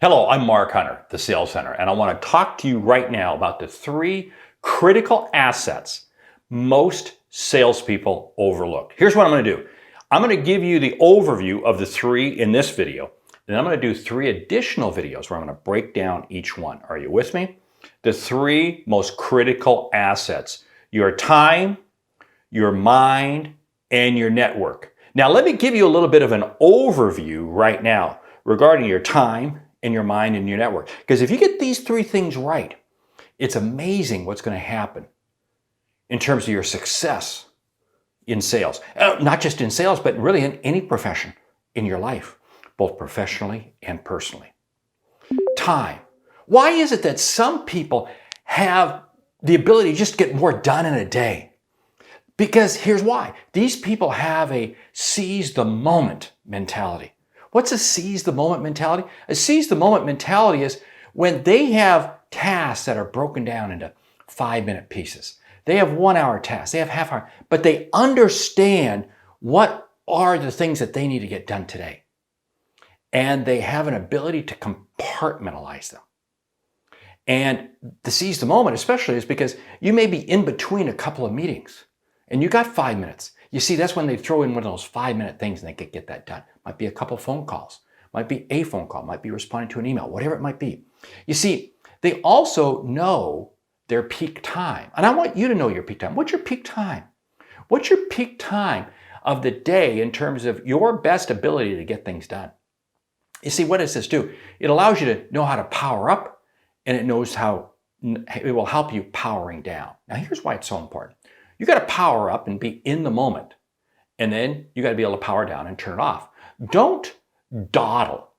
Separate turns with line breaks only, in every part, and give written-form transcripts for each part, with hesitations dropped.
Hello, I'm Mark Hunter, the Sales Center, and I want to talk to you right now about the 3 critical assets most salespeople overlook. Here's what I'm going to do. I'm going to give you the overview of the 3 in this video, and I'm going to do 3 additional videos where I'm going to break down each one. Are you with me? The 3 most critical assets: your time, your mind, and your network. Now, let me give you a little bit of an overview right now regarding your time and your mind and your network. Because if you get these 3 things right, it's amazing what's going to happen in terms of your success in sales. Not just in sales, but really in any profession in your life, both professionally and personally. Time. Why is it that some people have the ability to just get more done in a day? Because here's why. These people have a seize the moment mentality. What's a seize the moment mentality? A seize the moment mentality is when they have tasks that are broken down into 5-minute pieces. They have 1-hour tasks, they have half-hour, but they understand what are the things that they need to get done today. And they have an ability to compartmentalize them. And the seize the moment especially is because you may be in between a couple of meetings and you got 5 minutes. You see, that's when they throw in one of those 5-minute things and they can get that done. Might be a couple phone calls, might be a phone call, might be responding to an email, whatever it might be. You see, they also know their peak time. And I want you to know your peak time. What's your peak time? What's your peak time of the day in terms of your best ability to get things done? You see, what does this do? It allows you to know how to power up, and it knows how it will help you powering down. Now, here's why it's so important. You got to power up and be in the moment, and then you got to be able to power down and turn it off. Don't dawdle.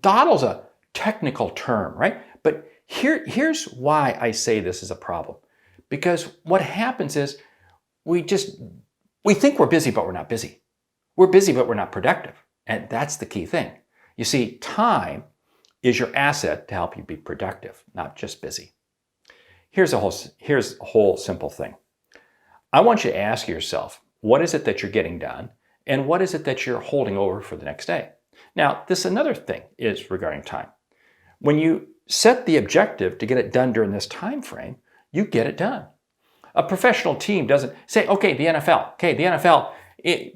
Dawdle's a technical term, right? But here's why I say this is a problem. Because what happens is we think we're busy, but we're not busy. We're busy, but we're not productive. And that's the key thing. You see, time is your asset to help you be productive, not just busy. Here's a whole simple thing. I want you to ask yourself, what is it that you're getting done? And what is it that you're holding over for the next day? Now, another thing is regarding time. When you set the objective to get it done during this time frame, you get it done. A professional team doesn't say, okay, the NFL,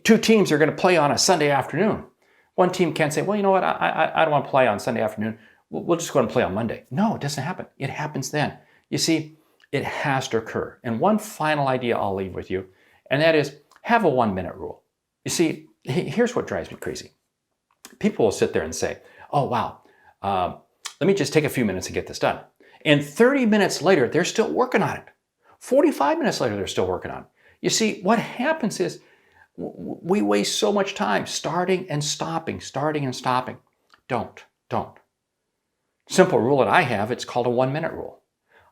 2 teams are going to play on a Sunday afternoon. One team can't say, well, you know what, I don't want to play on Sunday afternoon. We'll just go and play on Monday. No, it doesn't happen. It happens then. You see, it has to occur. And one final idea I'll leave with you, and that is have a 1-minute rule. You see, here's what drives me crazy. People will sit there and say, oh, wow, let me just take a few minutes to get this done. And 30 minutes later, they're still working on it. 45 minutes later, they're still working on it. You see, what happens is we waste so much time starting and stopping. Don't. Simple rule that I have, it's called a 1-minute rule.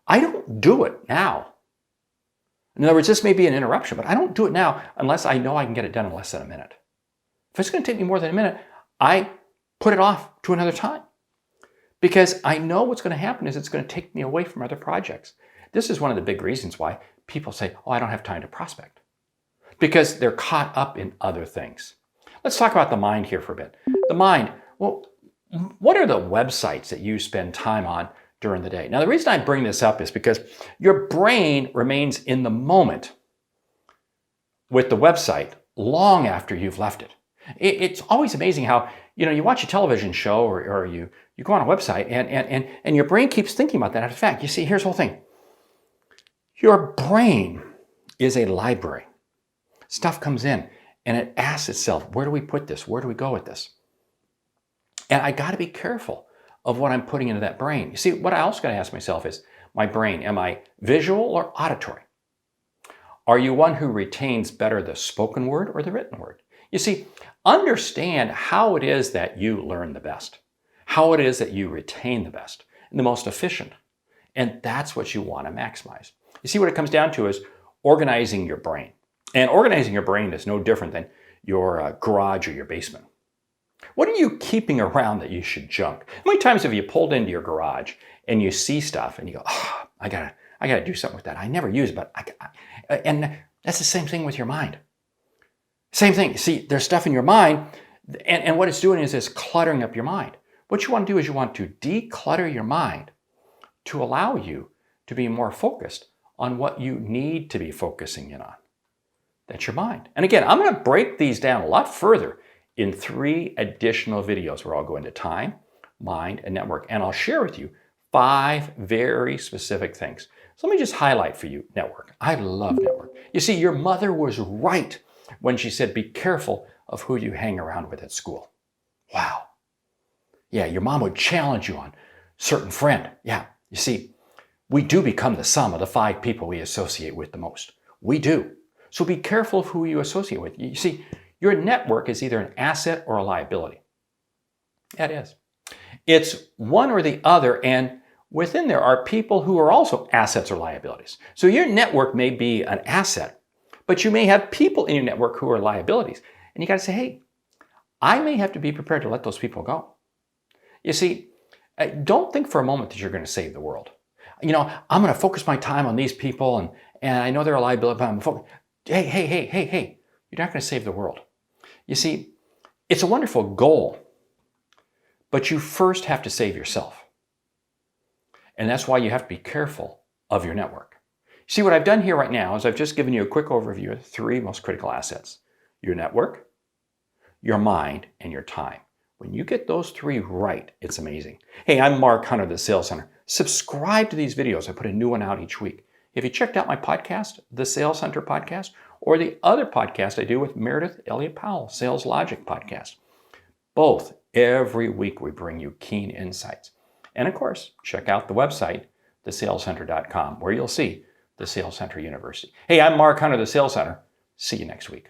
I don't do it now. In other words, this may be an interruption, but I don't do it now unless I know I can get it done in less than a minute. If it's going to take me more than a minute, I put it off to another time. Because I know what's going to happen is it's going to take me away from other projects. This is one of the big reasons why people say, oh, I don't have time to prospect. Because they're caught up in other things. Let's talk about the mind here for a bit. The mind, well, what are the websites that you spend time on during the day? Now, the reason I bring this up is because your brain remains in the moment with the website long after you've left it. It's always amazing how, you watch a television show or you go on a website and your brain keeps thinking about that after the fact. You see, here's the whole thing. Your brain is a library. Stuff comes in and it asks itself, where do we put this? Where do we go with this? And I got to be careful of what I'm putting into that brain. You see, what I also got to ask myself is, my brain, am I visual or auditory? Are you one who retains better the spoken word or the written word? You see, understand how it is that you learn the best, how it is that you retain the best and the most efficient. And that's what you want to maximize. You see, what it comes down to is organizing your brain. And organizing your brain is no different than your garage or your basement. What are you keeping around that you should junk? How many times have you pulled into your garage and you see stuff and you go, oh, I gotta do something with that. I never use it, but and that's the same thing with your mind. Same thing. See, there's stuff in your mind, and what it's doing is it's cluttering up your mind. What you want to do is you want to declutter your mind to allow you to be more focused on what you need to be focusing in on. That's your mind. And again, I'm going to break these down a lot further in 3 additional videos where I'll go into time, mind, and network. And I'll share with you 5 very specific things. So let me just highlight for you network. I love network. You see, your mother was right when she said, be careful of who you hang around with at school. Wow. Yeah, your mom would challenge you on certain friend. Yeah, you see, we do become the sum of the 5 people we associate with the most. We do. So be careful of who you associate with. You see, your network is either an asset or a liability. That is. It's one or the other, and within there are people who are also assets or liabilities. So your network may be an asset, but you may have people in your network who are liabilities. And you got to say, hey, I may have to be prepared to let those people go. You see, don't think for a moment that you're going to save the world. You know, I'm going to focus my time on these people, and I know they're a liability, but I'm focused. Hey, you're not going to save the world. You see, it's a wonderful goal, but you first have to save yourself. And that's why you have to be careful of your network. See, what I've done here right now is I've just given you a quick overview of the 3 most critical assets: your network, your mind, and your time. When you get those 3 right, it's amazing. Hey, I'm Mark Hunter, the Sales Center. Subscribe to these videos. I put a new one out each week. Have you checked out my podcast, the Sales Center podcast, or the other podcast I do with Meredith Elliott Powell, Sales Logic podcast? Both, every week we bring you keen insights. And of course, check out the website, thesalescenter.com, where you'll see the Sales Center University. Hey, I'm Mark Hunter, the Sales Center. See you next week.